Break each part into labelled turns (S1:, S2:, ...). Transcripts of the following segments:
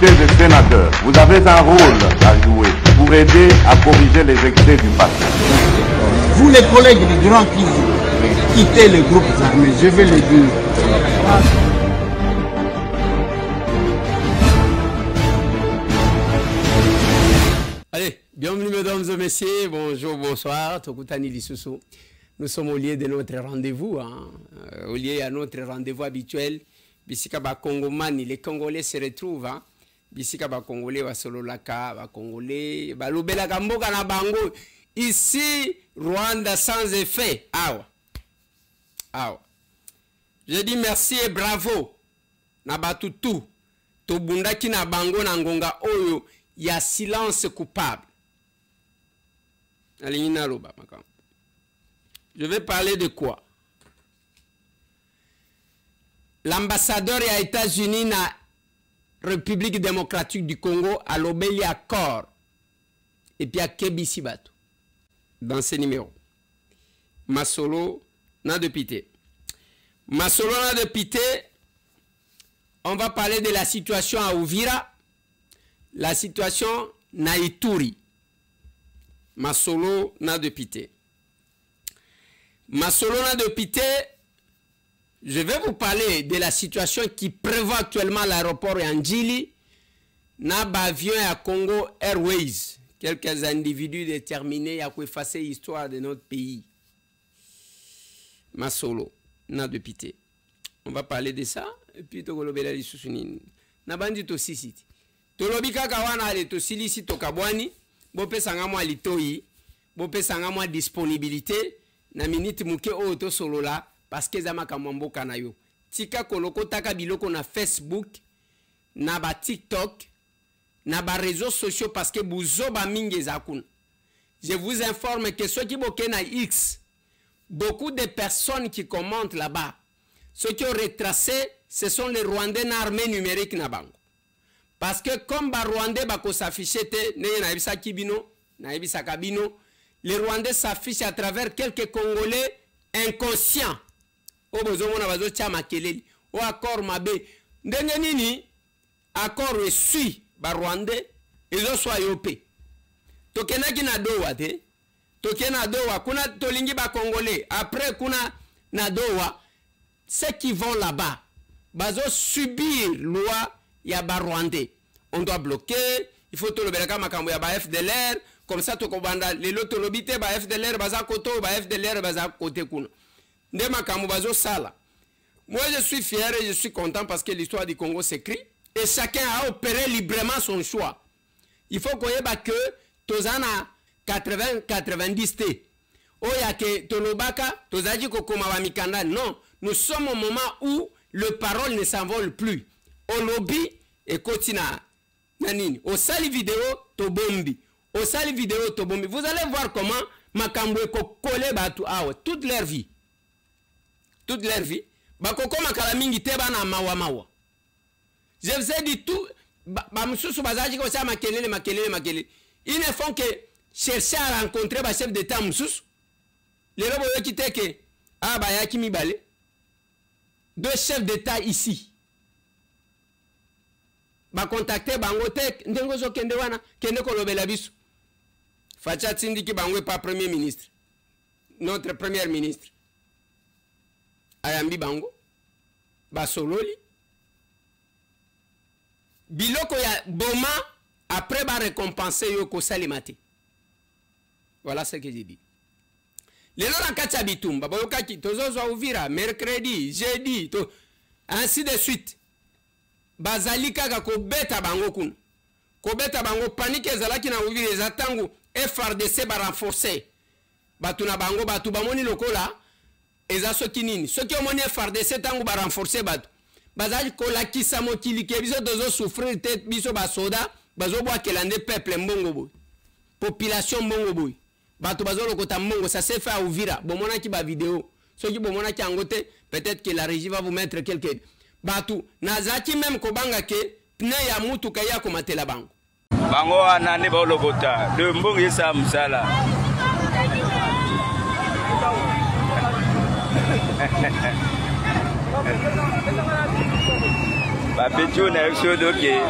S1: députés et sénateurs, vous avez un rôle à jouer pour aider à corriger les excès du passé.
S2: Vous les collègues du Grand qui quittez les groupes armés, je vais le dire.
S3: Allez, bienvenue mesdames et messieurs, bonjour, bonsoir, Tokutani Lisusu. Nous sommes au lieu de notre rendez-vous, au lieu à notre rendez-vous habituel. Bisika ba Congomani, les Congolais se retrouvent. Bisika ba Congolais, ba Sololaka, ba Congolais, ba Lubela Gamboka na Bango. Ici, Rwanda sans effet. Awa. Awa. Je dis merci et bravo. Na batutu. Tobundaki na Bango na Ngonga Oyo. Il y a silence coupable. Je vais parler de quoi? L'ambassadeur des États-Unis na République démocratique du Congo a l'obéli accord. Et puis à Kebisi Bato. Dans ces numéros. Masolo n'a de pité. Masolo n'a de pité. On va parler de la situation à Uvira. La situation na Ituri. Masolo n'a de pité. Masolo n'a de pité. Je vais vous parler de la situation qui prévoit actuellement l'aéroport Yandjili. Na avion à Congo Airways. Quelques individus déterminés à effacer l'histoire de notre pays. Masolo n'a de pité. On va parler de ça. Et puis, Togolobela Lissusunine. Nabandi to sisiti. Tolobi kaka wana ale to silisi to kabwani. Bope sanga mwa litoi. Bope sanga mwa disponibilité. Na minute muke o to solola. Parce que zama kamwamboka na yo. Tika koloko taka biloko na Facebook. Na ba TikTok. Na ba réseaux sociaux parce que buzo ba mingi zakun. Je vous informe que ceux qui boke na X. Beaucoup de personnes qui commentent là-bas. Ceux qui ont retracé, ce sont les Rwandais na armée numérique na bango. Parce que comme les Rwandais s'affichent, les Rwandais s'affichent à travers quelques Congolais inconscients. Au besoin au accord mabe. Ndengenini accord reçu par Rwandais ils ont soit yopé. Tokena kina dowa te. Tokena dowa kuna tolingi ba Congolais après kuna na dowa ceux qui vont là-bas bazo subir loi ya ba Rwandais. On doit bloquer, il faut tout le belaka makambo ya ba FDLR comme ça to kobanda les loto lobité ba FDLR baza koto ba FDLR baza côté kuna. Nde makambo bazo sala. Moi je suis fier et je suis content parce que l'histoire du Congo s'écrit et chacun a opéré librement son choix. Il faut qu'on yeba que tozana 80-90 té. Oya ke tolobaka tozaji kokoma ba mikanda. Non, nous sommes au moment où le parole ne s'envole plus. Au lobby et continue. Nanini. Au sali vidéo tobombi. Au sali vidéo tobombi. Vous allez voir comment makambo ko collé batu awa toute leur vie. Toute leur vie. Bakoko makala mingi te bana mawa mawa. Je vous ai dit tout ba mususu bazaji ko sa makelele. Ils ne font que chercher à rencontrer ba chef d'état mususu. Les robo qui te que ah ba ya kimi balé. Deux chefs d'état ici. Ba contacter bango tek ndengo zo kende wana kende kolobela biso. Facha tindiki bango pas premier ministre. Notre premier ministre. Ayambi bango. Ba sololi. Biloko ya boma après ba récompenser yo ko salimate. Voilà ce que j'ai dit. Les gens kacha bitumba boyoka ki tozozo Uvira mercredi, jeudi to ainsi de suite. Bazali kaka ko beta bango kun. Ko beta bango panique ezalaki na Uvira ezatangu FRDC ba renforcer. Batu na bango batu bamoni lokola ezaso kinini. Soki omoni FRDC tangu ba renforcer batu. Bazali ko la kisa mokili ke biso dozo souffrir tête biso ba soda bazo bwa kelande peuple mbongo boy. Population mbongo boy. Bato bazolo kota mbongo ça s'est fait à Uvira. Bomona ki ba vidéo. Soki bomona ki angote peut-être que la régie va vous mettre quelques Batu nazaki même kobanga ke pne ya mutu kaya komatela bango.
S4: Bango anane ba lobota de mbongo yesa musala. Babetio na yo doke.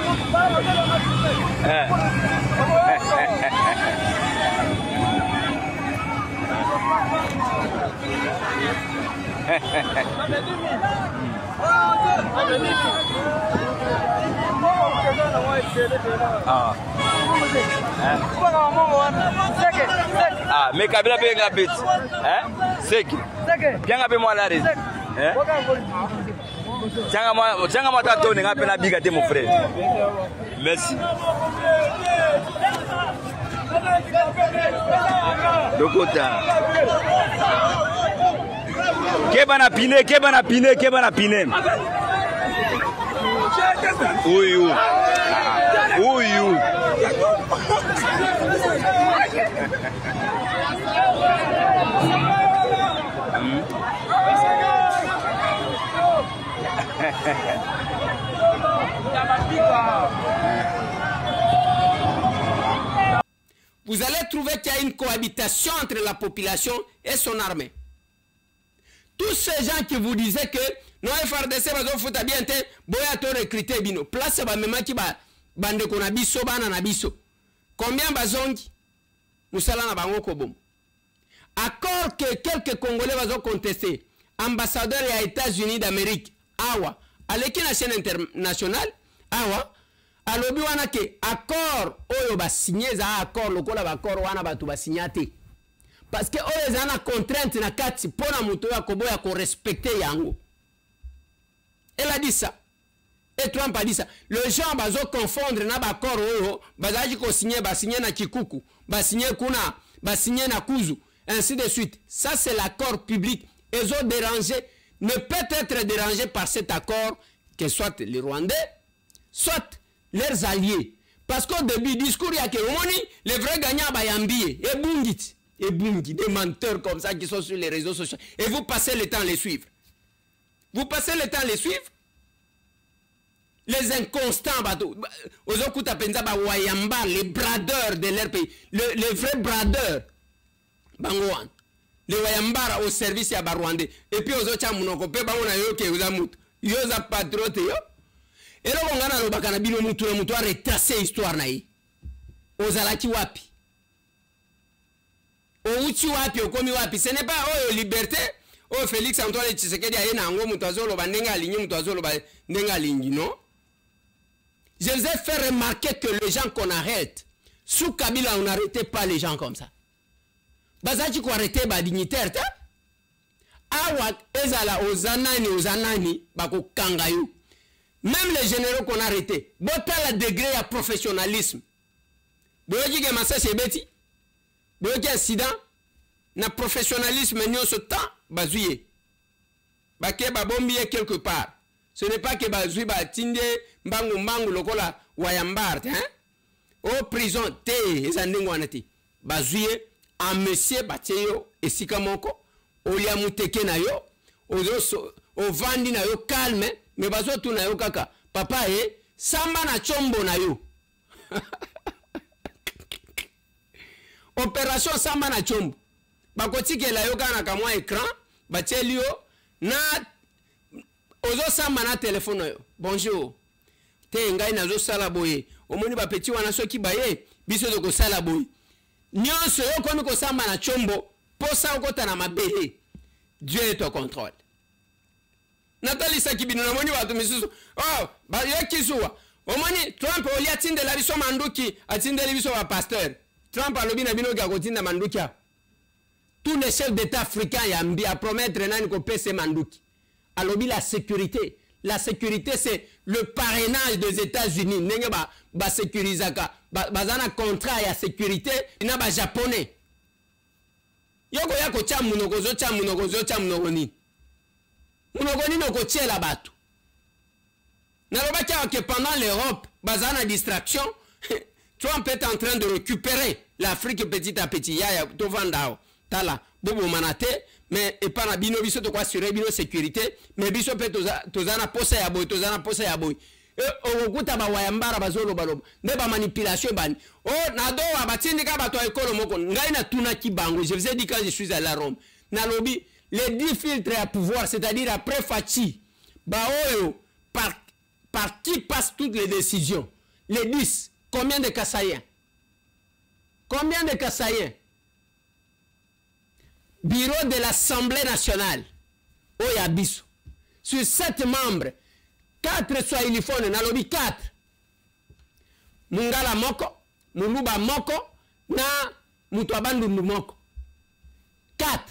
S3: Ah,
S4: mais Kabila peut y habiter. C'est qui? Bien habiter moi là. Tiens moi tato n'enga pena bigate mon frère. Merci. Dokota. Kebana pine. Uyu.
S3: Vous allez trouver qu'il y a une cohabitation entre la population et son armée. Tous ces gens qui vous disaient que non FRDC va faire bien te boya to recruter bino place ba mema ki ba bande ko na biso bana na biso. Combien bazongi musala na bango ko bom. Accord que quelques Congolais va contester. Ambassadeur des États-Unis d'Amérique awa aleki na chaîne internationale awa alobi wana ke accord oyo ba signé za accord lokola ba accord wana batu ba signaté. Parce que oyo za na contrainte na kati pona muto ya koboya ko respecter yango. Elle a dit ça. Et Trump a dit ça. Le gens bazo confondre na ba accord oyo bazaji ko signer ba signer na Kikuku, ba signer kuna, ba signer na Kuzu, ainsi de suite. Ça c'est l'accord public. Ils ont dérangé, ne peut être dérangé par cet accord que soit les Rwandais, soit leurs alliés. Parce qu'au début, discours, il y a que les vrais gagnants, et Bungit, des menteurs comme ça qui sont sur les réseaux sociaux. Et vous passez le temps à les suivre. Vous passez le temps à les suivre. Les inconstants, les bradeurs de leur pays, les vrais bradeurs, Bangouan. Les Wayambara au service à Barwandais. Et puis aux autres, on peut pas yoza patriote yo. Et là, on a le bacanabino mutu a retracé l'histoire naï. Ozalaki wapi. O uchi wapi, o komi wapi. Ce n'est pas oh liberté. Oh Félix Antoine Tshisekedi a yena ango mutazolo bandenga aligné mutazolo bandenga aligné non. Je vous ai fait remarquer que les gens qu'on arrête, sous Kabila on n'arrêtait pas les gens comme ça. Bazachi ko arrêter ba dignitaire ta awa ezala ozanani bako kangayo. Même les généraux qu'on a arrêtés, bota la degré à professionnalisme. Boyoki ke massa sebeti. Boyoki accident na professionnalisme nyoso temps bazuye. Bake babombi quelque part. Ce n'est pas que bazui ba tinde mbangu lokola wayambarte hein. Au prison te ezandingo anati. Bazuye a monsieur Bateyo esika moko olia muteke na yo o vandi na yo calme mais bazo tu na yo kaka papa samba na chombo na yo opération samba na chombo bakotike la yo kana kamwa écran bateli yo na ozo samba na téléphone yo bonjour te ngai nazo sala boye omoni ba petit wana soki baye biso de ko sala boye nyonso yo komi ko samba na chombo posa okota na mabele. Dieu est au contrôle. Nathalie Sakibino na moni watu misusu oh ba yekisuwa omoni Trump oli atinde la biso manduki atinde la biso wa pasteur Trump alobi na bino ga kotinda manduki. Tous les chefs d'état africains yambi a promettre nani ko pese manduki alobi la sécurité. La sécurité, c'est le parrainage des États-Unis. Nenge ba sécurisaka. Bazana contrat ya sécurité. Ina ba japonais. Yoko yako cha munogozo cha munogoni. Munogoni no ko tchela batu. Nalobaki que pendant l'Europe, bazana distraction, Trump est en train de récupérer l'Afrique petit à petit. Ya tovandao. Tala bobo manate. Mais et pas na bino biso to kwa assurer bino sécurité mais biso pe tozana posa ya boy e okuta ba wayambara bazolo baloba ne ba manipulation bani oh na do abatindika bato ekolo moko ngai na tuna kibango je vous ai dit quand je suis allé à Rome na lobby les 10 filtres à pouvoir c'est-à-dire après Fachi ba oyo par qui passent toutes les décisions? Les 10. Combien de Kassaïens? Combien de Kassaïens? Bureau de l'Assemblée nationale. Oyabiso. Sur 7 membres, 4 Swahiliphones, nalobi 4. Mungala moko, Muluba moko, na Mutuabandundu moko. 4.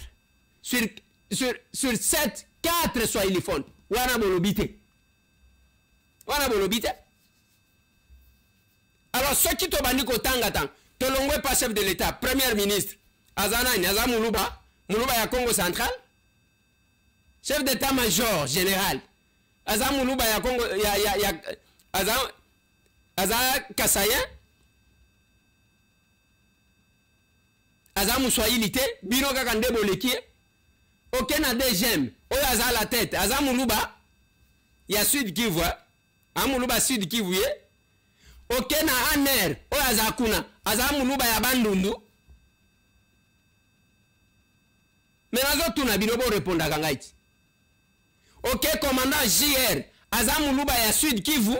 S3: Sur 7, 4 Swahiliphones. Wana bolobite. Wana bolobite. Alors, ceux qui t'ont banni kotanga Tolongwe pas chef de l'État, premier ministre, Azana Nyaza Muluba, Muluba ya Congo central, chef d'état-major général, Azana Muluba ya Congo, Azana Kassaïen, Azana Moussoaïlité, Bino Kakande Boleki, aucun a des gemmes, Oya Azana la tête, Azana Muluba, il y a Sud Kivu, Muluba Sud Kivu, ok na aner o azakuna azamuluba ya bandundu menazo tuna binobo répondre kangaiti ok commandant JR azamuluba ya Sud Kivu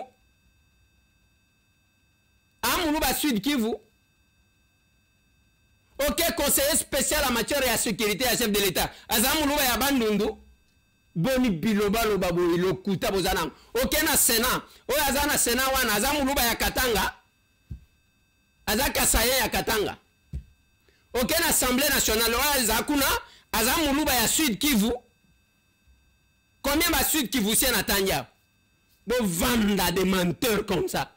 S3: amuluba Sud Kivu ok conseiller spécial en matière de sécurité à chef de l'État azamuluba ya bandundu boni biloba loba boy lokuta bozana ok na Sénat o azana Sénat wana azamuluba ya Katanga azaka saye ya Katanga ok na Assemblée nationale o azakuna azamuluba ya Sud Kivu combien ba Sud Kivu c'est na tanja bo vanda des menteurs comme ça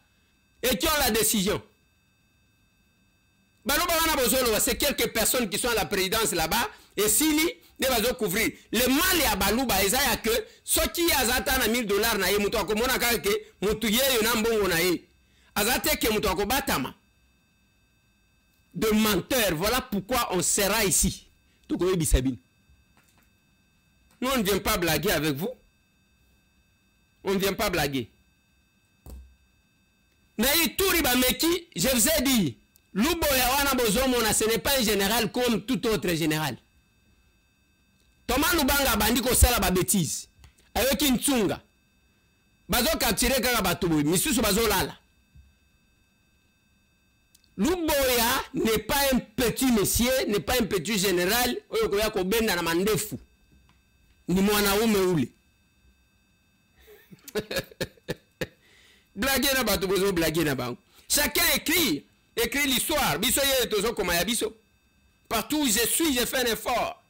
S3: et qui ont la décision baloba wana bozolo c'est quelques personnes qui sont à la présidence là-bas et sili ne va couvrir le mal ya baluba ezaya que soki azata na $1000 na ye muto akomona kaka ke mutu ye yo na mbongo na ye azate ke muto akobatama de menteur. Voilà pourquoi on sera ici. Nous on ne vient pas blaguer avec vous. On ne vient pas blaguer. Je vous ai dit, ce n'est pas un général comme tout autre général. Thomas Lubanga bandi ko sala ba bêtise. Avec une tsunga. Bazo capturer kaka batubu, misusu bazo lala. Luboya n'est pas un petit monsieur, n'est pas un petit général, oyo koya ko benda na mandefu. Ni mwanaume ule. Blaguer na batubu zo blaguer na bango. Chacun écrit l'histoire. Biso ye tozo koma ya biso. Partout où je suis, j'ai fait un effort.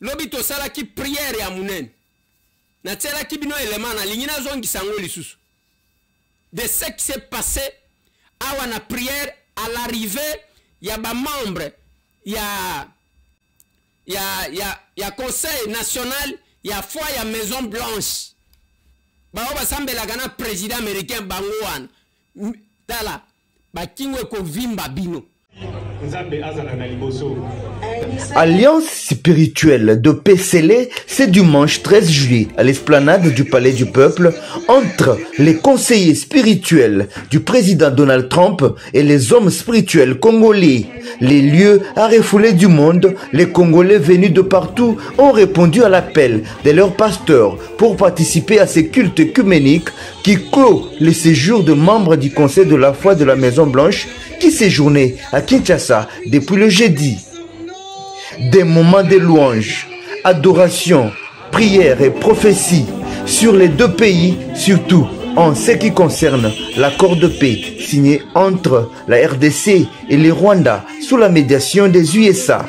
S3: Lobito sala ki prière ya munen. Na tsela ki bino élément na lingina zongi sango lisusu. De ce qui s'est passé à la prière à l'arrivée, il y a des membres, il y a conseil national, il y a foi, il y a Maison Blanche. Ba oba sambe la gana président américain bangouan. Tala ba kingwe ko vimba bino.
S5: Alliance spirituelle de PCL, c'est dimanche 13 juillet à l'esplanade du Palais du Peuple entre les conseillers spirituels du président Donald Trump et les hommes spirituels congolais. Les lieux à refouler du monde, les Congolais venus de partout ont répondu à l'appel de leurs pasteurs pour participer à ces cultes œcuméniques qui clôt le séjour de membres du Conseil de la foi de la Maison Blanche qui séjournait à Kinshasa depuis le jeudi. Des moments de louange, adoration, prière et prophétie sur les deux pays, surtout en ce qui concerne l'accord de paix signé entre la RDC et le Rwanda sous la médiation des USA.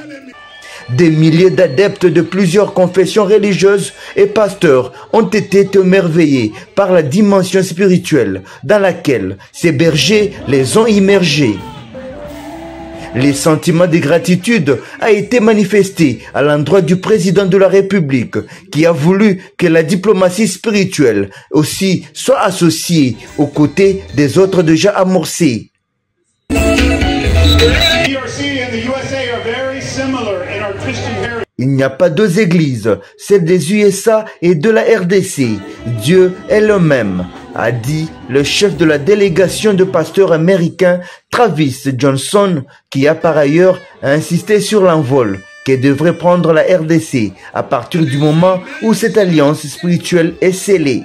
S5: Des milliers d'adeptes de plusieurs confessions religieuses et pasteurs ont été émerveillés par la dimension spirituelle dans laquelle ces bergers les ont immergés. Les sentiments de gratitude a été manifesté à l'endroit du président de la République qui a voulu que la diplomatie spirituelle aussi soit associée aux côtés des autres déjà amorcés. Il n'y a pas deux églises, celle des USA et de la RDC. Dieu est le même, a dit le chef de la délégation de pasteurs américains Travis Johnson, qui a par ailleurs insisté sur l'envol que devrait prendre la RDC à partir du moment où cette alliance spirituelle est scellée.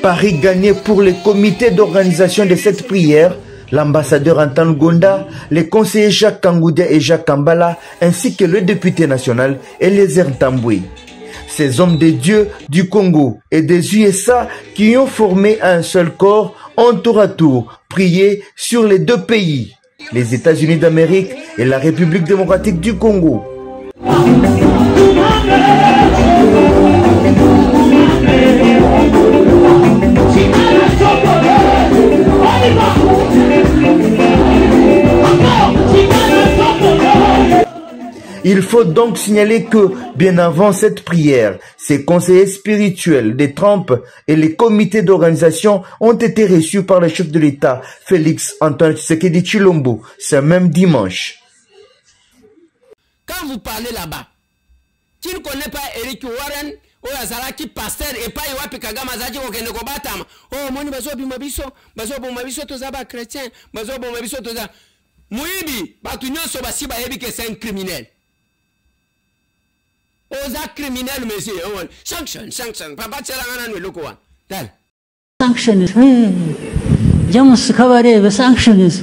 S5: Paris gagné pour le comité d'organisation de cette prière, l'ambassadeur Antoine Gonda, les conseillers Jacques Kangoudé et Jacques Kambala, ainsi que le député national Eliezer Tamboué. Ces hommes de Dieu du Congo et des USA qui ont formé un seul corps ont tour à tour prié sur les deux pays, les États-Unis d'Amérique et la République démocratique du Congo. Il faut donc signaler que, bien avant cette prière, ces conseillers spirituels des Trump et les comités d'organisation ont été reçus par le chef de l'État, Félix Antoine Tshisekedi Tshilombo, ce même dimanche.
S3: Quand vous parlez là-bas, qui ne connaît pas Eric Warren, ou Azalaki pasteur, et pas Iwapi Kagama Zaji ou Keneko Batama, oh, moni bazo bimabiso, tozaba chrétien, bazo bimabiso toza. Mouibi, batunyo sobasi ba yebi que c'est un criminel. Oza criminel, monsieur. Sanction. Papa Tchelangana no loko wan. Dal.
S6: Sanction is Jamus Kabarebe, sanction is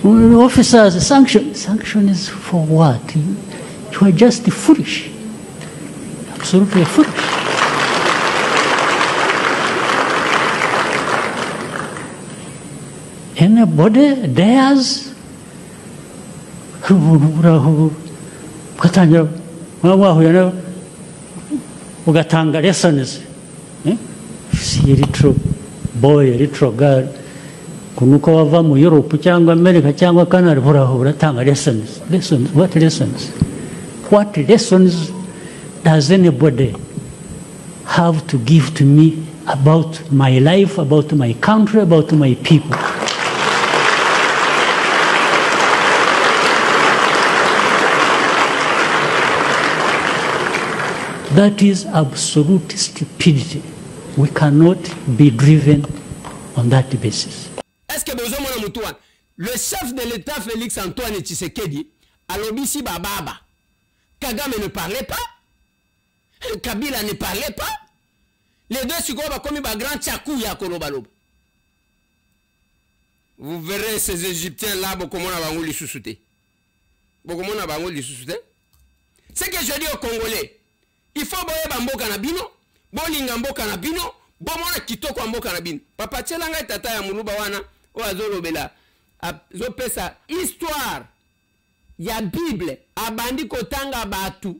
S6: officers, sanction is for what? You are just foolish. Absolutely foolish. Anybody dares ugatanga lessons. Eritro boy, eritro girl, kunuka wava mu Europe cyangwa America cyangwa Canada uratanga lessons. What lessons? What lessons does anybody have to give to me about my life, about my country, about my people? That is absolute stupidity. We cannot be driven on that basis.
S3: Est-ce que le chef de l'État Félix Antoine Tshisekedi à l'Obisi Bababa, Kagame ne parlait pas, Kabila ne parlait pas, les deux Sikoba comme un grand tchakou ya Kolobalob. Vous verrez ces Égyptiens là, beaucoup de gens les sous-soutés. Beaucoup de gens les sous-soutés. C'est que je dis aux Congolais. Il faut boye bamboka na bino, bolinga mboka na bino, bomona kitoko mboka na bino. Papa Tchelanga tata ya muluba wana, o azolobela. Zopesa histoire ya Bible abandi kotanga batu.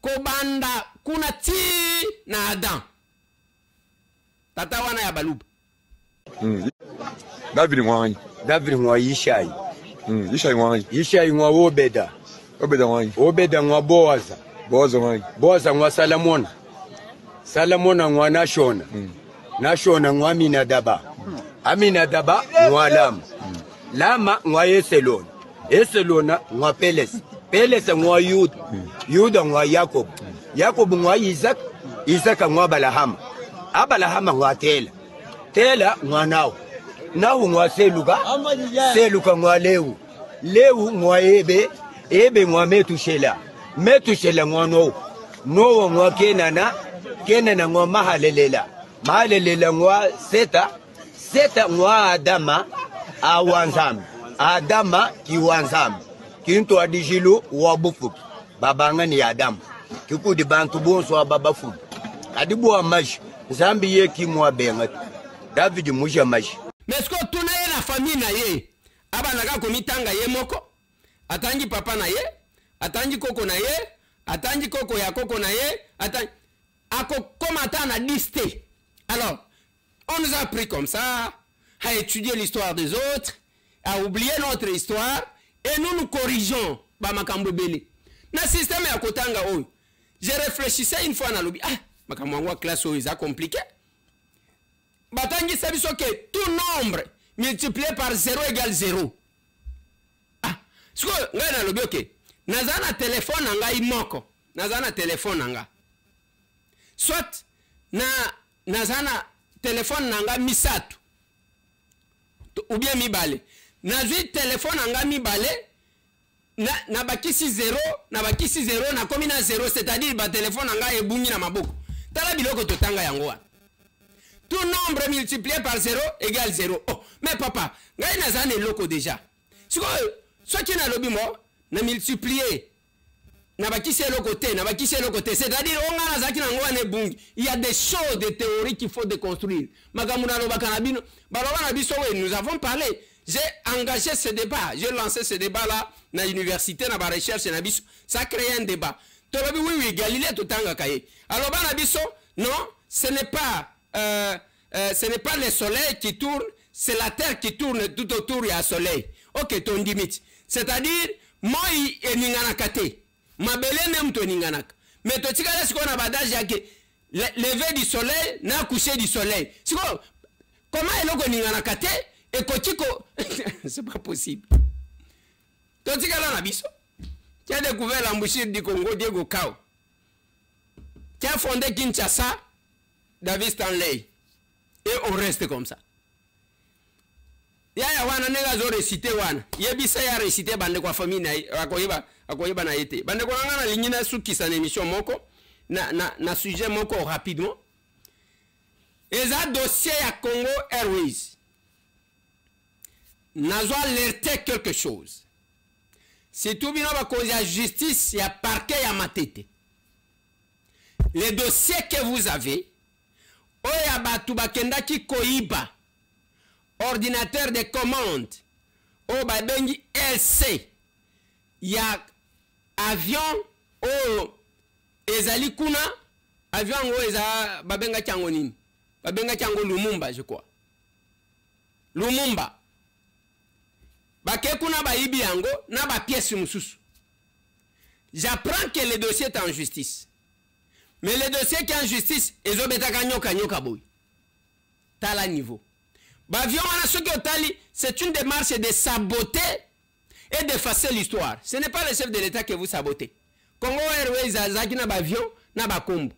S3: Kobanda kuna ti na Adam. Tata wana ya baluba.
S7: David Mwani.
S8: David Mwani Yishai.
S7: Yishai Mwani.
S8: Yishai Mwa Obeda.
S7: Obeda Mwani.
S8: Obeda Mwa Boaza.
S7: Boaza
S8: Mwa Salamona. Salamona Mwa Nashona. Nashona Mwa Aminadaba. Aminadaba Mwa Lama. Lama Mwa Eselon. Eselona Mwa Peles. Peles Mwa Yuda. Yuda Mwa Yakob. Yakob Mwa Isaac. Isaac Mwa Balahama. Abalahama Mwa Tela. Tela Mwa Nao. Nao Mwa Seluka. Seluka Mwa Lewu. Lewu Mwa Ebe. Ebe Mwa Metushela. Metushela Mwa Nowo. Nowo Mwa Kenana. Kenana Mwa Mahalelela. Mahalelela Mwa Seta. Seta Mwa Adama. Awanzam. Adama Kiwanzam. Kinto Adijilu Wabufu. Babanga ni Adam. Kikudi Bantu Bonso wa Babafu. Adibu wa Maji. Zambi ye Kimwa Bengat. David Muja Maji.
S3: Mesko tuna ye na famille na ye. Aba naga komitanga ye moko. Atangi papa na ye. Atangi koko na ye. Atangi koko ya koko na ye. Atangi. Ako komata na liste. Alors, on nous a appris comme ça, à étudier l'histoire des autres, à oublier notre histoire, et nous corrigeons. Bamakambo Bele. Na système ya kotanga oyo. Je réfléchissais une fois dans l'obi. Ah, makambo classe oyo ça compliqué. Batangi sabiso que tout nombre multiplié par 0 égale 0. Ah, ce que ngai na lobi ok. Nazana téléphone nanga imoko. Nazana téléphone nanga. Soit nazana téléphone nanga misatu. Ou bien mibale. Nazui téléphone nanga mibale. na bakisi 0 na bakisi 0 na komi na 0, c'est-à-dire ba téléphone nga ebungi na maboko. Tala biloko totanga yango wana. Tout nombre multiplié par 0 égale 0. Oh, mais papa, ngai nazane loko déjà. Soit qui na lobi mo na multiplier na bakisi loko te, na bakisi loko te, c'est-à-dire on nga nazaki na ngwa ne bungi. Il y a des choses de théorie qu'il faut déconstruire. Makamuna lo bakana bino, baloba na biso we, nous avons parlé. J'ai engagé ce débat, j'ai lancé ce débat-là dans l'université, dans la recherche, ça a créé un débat. Oui, Galilée tout tanga kaye. Alors, non, ce n'est pas le soleil qui tourne, c'est la terre qui tourne tout autour du soleil. Ok, ton limite. C'est-à-dire, moi, il n'inganakate. Ma belle n'aime ton inganak. Mais tu sais ce qu'on a badage, lever du soleil, n'a coucher du soleil. Comment est-ce qu'on inganakate? Et Kochiko, c'est pas possible. Donc, tu as découvert l'embouchure du Congo, Diego Kao. Tu as fondé Kinshasa, David Stanley. Et on reste comme ça. Yaya wana nega zo récité wana. Yebisa ya récité bande kwa famille na akoyeba na été. Bande kwa ngana lingina sukisa na émission moko na sujet moko rapidement. Eza dossier ya Congo Airways. Nazo alerté quelque chose. Si tout bien va causer la justice, il y a parquet, il y a matete. Les dossiers que vous avez, oya batu bakenda ki koiba, ordinateur de commande, o babengi LC, il y a avion, o ezali kuna, avion o eza babenga chango nini, babenga chango Lumumba je crois. Lumumba. Bakekuna ba ibi yango na ba pièce mususu. J'apprends que le dossier est en justice. Mais le dossier qui est en justice, ezo betaka nyoka boy. Tala niveau. Bavion wana soki otali, c'est une démarche de saboter et d'effacer l'histoire. Ce n'est pas le chef de l'État que vous sabotez. Congo Airways azaki na bavion na bakombo.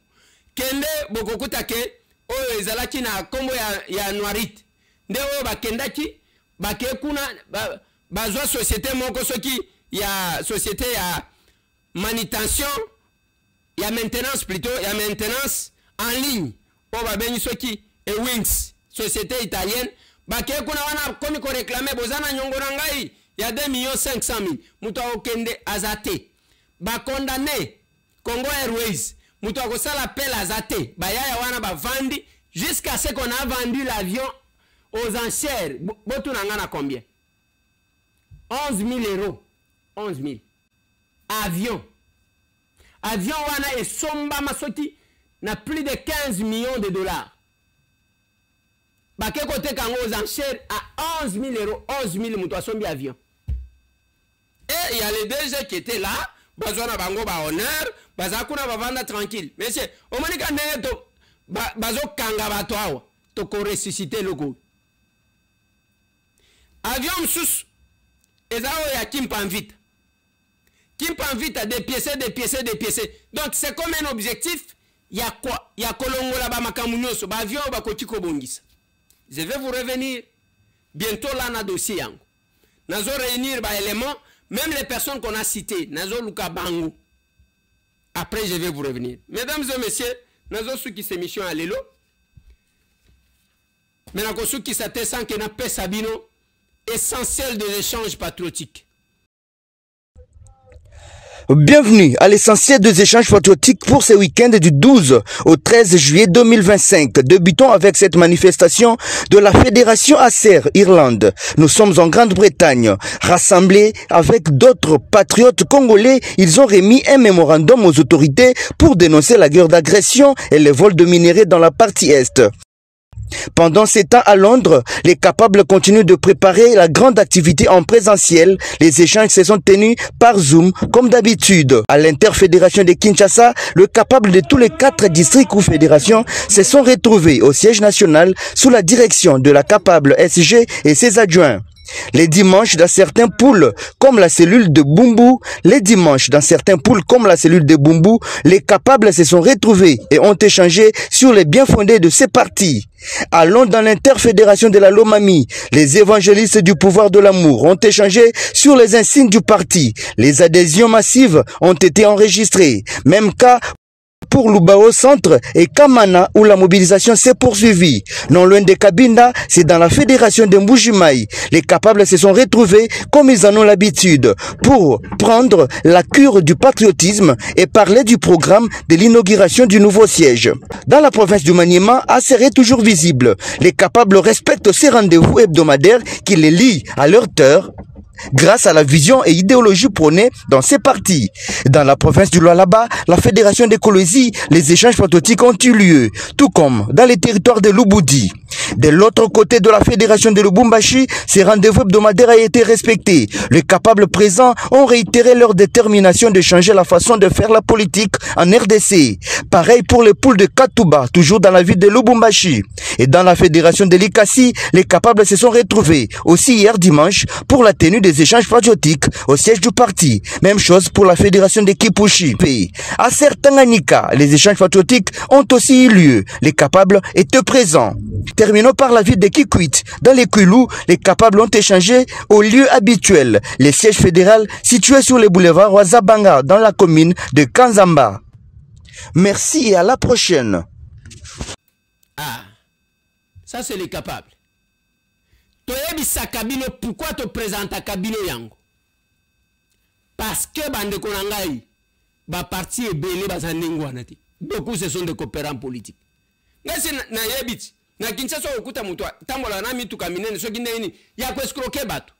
S3: Kende bokokuta ke oyo ezalaki na kombo ya Noirit. Nde oyo bakendaki bakekuna bazwa société moko soki ya société ya manutention ya maintenance plutôt ya maintenance en ligne o babengi soki Wings société italienne bakekuna wana komi ko réclamer bozana nyongo na ngai ya 2,500,000 muto okende azate ba condamné Congo Airways muto akosala appel azate bayaya wana bavandi jusqu'à ce qu'on a vendu l'avion aux enchères. Botunangana combien? 11 000 euros. 11 000. Avion. Avion wana et somba masoti na plus de 15 millions de dollars. Baké côté kango aux enchères à 11 000 euros. 11 000 moutoua sombi avion. Et il y a les DG qui étaient là. Bazona bango ba honneur. Bazakuna ba vanda tranquille. Mais c'est au moment que bazo kanga bato awa. Toko ressusciter le go. Avion sous ezao ya Kimpanvita. Kimpanvita dépiécé. Donc c'est comme un objectif. Il y a quoi? Il y a kolongola ba makamunyoso ba avion ba kotiko bongisa. Je vais vous revenir bientôt là na dossier yango. Nazo réunir ba éléments, même les personnes qu'on a citées, nazo luka bango. Après je vais vous revenir. Mesdames et messieurs, nazo suki cette mission à lelo. Mais nazo suki sa te sans que na pe sabino essentiel de l'échange patriotique.
S5: Bienvenue à l'essentiel des échanges patriotiques pour ce week-end du 12 au 13 juillet 2025. Débutons avec cette manifestation de la Fédération Acer Irlande. Nous sommes en Grande-Bretagne. Rassemblés avec d'autres patriotes congolais, ils ont remis un mémorandum aux autorités pour dénoncer la guerre d'agression et les vols de minerais dans la partie Est. Pendant ces temps à Londres, les capables continuent de préparer la grande activité en présentiel. Les échanges se sont tenus par Zoom comme d'habitude. À l'interfédération de Kinshasa, le capable de tous les 4 districts ou fédérations se sont retrouvés au siège national sous la direction de la capable SG et ses adjoints. Les dimanches, dans certains pôles, comme la cellule de Bumbu, les capables se sont retrouvés et ont échangé sur les bien fondés de ces partis. Allons dans l'interfédération de la Lomami. Les évangélistes du pouvoir de l'amour ont échangé sur les insignes du parti. Les adhésions massives ont été enregistrées. Même cas pour Lubao Centre et Kamana où la mobilisation s'est poursuivie. Non loin de Kabinda, c'est dans la fédération de Mbujimaï. Les capables se sont retrouvés comme ils en ont l'habitude pour prendre la cure du patriotisme et parler du programme de l'inauguration du nouveau siège. Dans la province du Maniema, Asséré toujours visible. Les capables respectent ces rendez-vous hebdomadaires qui les lient à leur heure grâce à la vision et idéologie prônée dans ces partis. Dans la province du Lualaba, la fédération d'écologie, les échanges patriotiques ont eu lieu, tout comme dans les territoires de Lubudi. De l'autre côté de la fédération de Lubumbashi, ces rendez-vous hebdomadaires ont été respectés. Les capables présents ont réitéré leur détermination de changer la façon de faire la politique en RDC. Pareil pour les poules de Katouba, toujours dans la ville de Lubumbashi. Et dans la fédération de l'Ikasi, les capables se sont retrouvés aussi hier dimanche pour la tenue des échanges patriotiques au siège du parti. Même chose pour la fédération de Kipushi. À Sertanganika, les échanges patriotiques ont aussi eu lieu. Les capables étaient présents. Terminons par la ville de Kikwit. Dans les Kwilu, les capables ont échangé au lieu habituel, les sièges fédéraux situés sur le boulevard Wazabanga dans la commune de Kanzamba. Merci et à la prochaine.
S3: Ah, ça c'est les capables. Toyebisa Kabino, pourquoi te présente à Kabino Yango? Parce que bande konangai, ba parti est belé bazanengo anati. Beaucoup ce sont des coopérants politiques. Ngasi na yebiti. Na Kinshasa okuta mutu tambola na mitu kaminene so ginde ini ya ko escroquer batu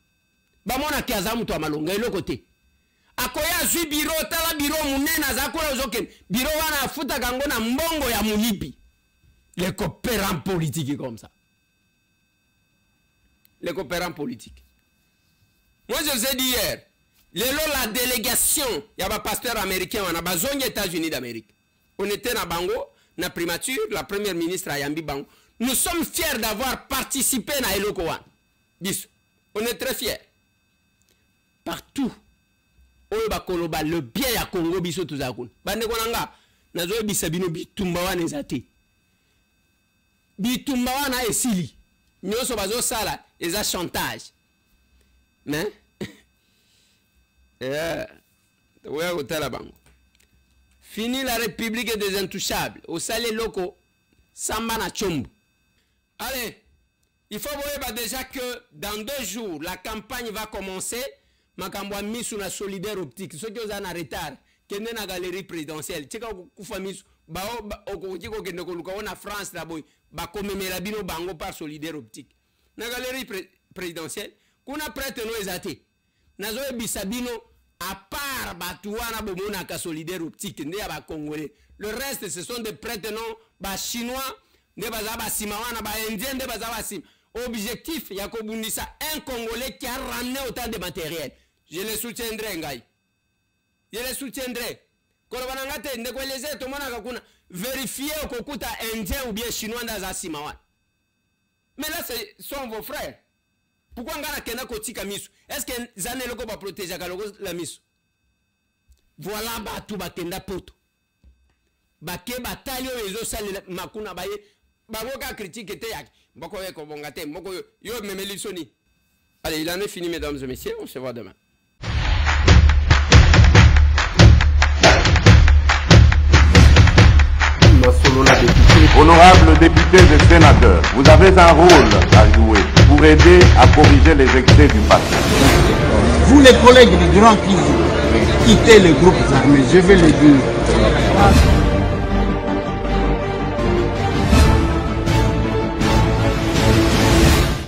S3: bamona kiaza mutu amalonga eloko te akoya zwi biro tala biro munena za kola zoken biro wana afuta kango na mbongo ya mulipi. Les coopérants politiques comme ça, les coopérants politiques. Moi je vous ai dit hier la délégation ya ba pasteur américain wana bazongi États-Unis d'Amérique, on était na bango na primature, la première ministre Ayambi Bango. Nous sommes fiers d'avoir participé à Elokowan. On est très fiers. Partout. Le bien ya Congo biso tuzakun. Bande konanga nazo bisabino bitumbawa nezate. Bitumbawa na esili. Nyoso bazo sala eza chantage. Mais ouais otala bango. Fini la République des Intouchables. Au salé loko samba na chombo. Allez, il faut voir déjà que dans 2 jours, la campagne va commencer. Makambwa misu na solidaire optique. Ceux qui ont en retard, qui sont dans la galerie présidentielle, tu sais qu'on misu, bao okotiko kende koluka na France la boy, ba commémorer bino bango par solidaire optique. Na galerie présidentielle, kuna prête no ezate. Nazo bisabino à part batuana bomona ka solidaire optique ndé ya ba congolais. Le reste ce sont des prêtres non ba chinois. Objectif, un Congolais qui a ramené autant de matériel. Je le soutiendrai, Ngaï. Je le soutiendrai. Vérifier au Indien ou bien Chinois dans Asimawan. Mais là, ce sont vos frères. Pourquoi Ngana Kena Kotika Misu? Est-ce que Zane Loko va protéger la Misu? Voilà, tout Bakenda Poto. Bake Batalio et Zosali Makuna Baye. Baboka critique était yak. Boko yeko bongate. Boko yo memelisoni. Allez, il en est fini, mesdames et messieurs. On se voit demain.
S1: Honorables députés et sénateurs, vous avez un rôle à jouer pour aider à corriger les excès du passé.
S2: Vous les collègues du Grand Kivu, quittez les groupes armés, je vais le dire.